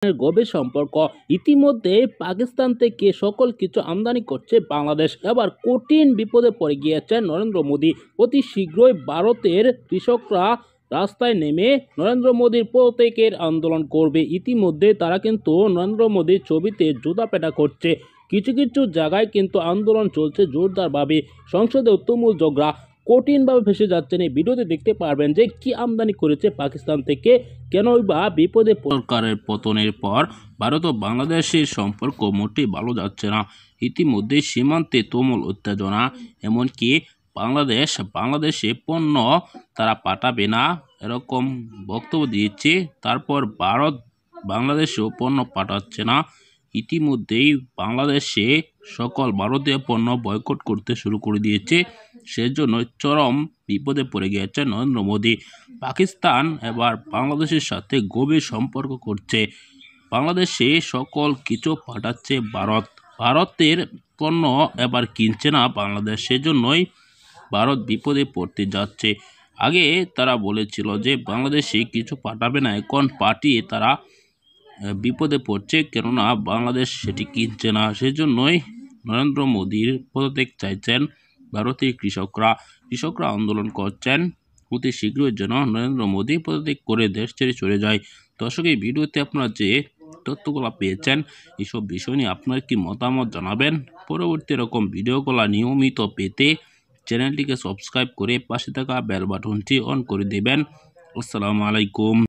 গভীর সম্পর্ক। ইতিমধ্যে পাকিস্তান থেকে সকল কিছু আমদানি করছে বাংলাদেশ। এবার কঠিন বিপদে পড়ে গিয়েছেন নরেন্দ্র মোদী। অতি শীঘ্রই ভারতের কৃষকরা রাস্তায় নেমে নরেন্দ্র মোদীর পদত্যাগের আন্দোলন করবে। ইতিমধ্যে তারা কিন্তু নরেন্দ্র মোদীর ছবিতে জুতা পেটা করছে। কিছু কিছু জায়গায় কিন্তু আন্দোলন চলছে জোরদারভাবে। সংসদে তুমুল ঝগড়া, কঠিনভাবে ফেসে যাচ্ছেন। এই ভিডিওতে দেখতে পারবেন যে কি আমদানি করেছে পাকিস্তান থেকে, কেনই বা বিপদে। সরকারের পতনের পর ভারত ও বাংলাদেশের সম্পর্ক মোটেই ভালো যাচ্ছে না। ইতিমধ্যে সীমান্তে তুমুল উত্তেজনা, এমনকি বাংলাদেশে পণ্য তারা পাঠাবে না এরকম বক্তব্য দিয়েছে। তারপর ভারত বাংলাদেশেও পণ্য পাঠাচ্ছে না। ইতিমধ্যেই বাংলাদেশে সকল ভারতীয় পণ্য বয়কট করতে শুরু করে দিয়েছে। সেজন্য চরম বিপদে পড়ে গিয়েছে নরেন্দ্র মোদী। পাকিস্তান এবার বাংলাদেশের সাথে গভীর সম্পর্ক করছে। বাংলাদেশে সকল কিছু পাঠাচ্ছে ভারতের পণ্য এবার কিনছে না বাংলাদেশ। সেজন্যই ভারত বিপদে পড়তে যাচ্ছে। আগে তারা বলেছিল যে বাংলাদেশে কিছু পাঠাবে না, এখন পাঠিয়ে তারা বিপদে পড়ছে, কেননা বাংলাদেশ সেটি কিনছে না। সেজন্যই নরেন্দ্র মোদীর পদত্যাগ চাইছেন ভারতীয় কৃষকরা আন্দোলন করছেন। অতি শীঘ্রই যেন নরেন্দ্র মোদী পদত্যাগ করে দেশ ছেড়ে চলে যায়। দর্শক, এই ভিডিওতে আপনারা যে তথ্যগুলো পেয়েছেন, এইসব বিষয় নিয়ে আপনার কি মতামত জানাবেন। পরবর্তী এরকম ভিডিওগুলো নিয়মিত পেতে চ্যানেলটিকে সাবস্ক্রাইব করে পাশে থাকা বেল বাটনটি অন করে দেবেন। আসসালামু আলাইকুম।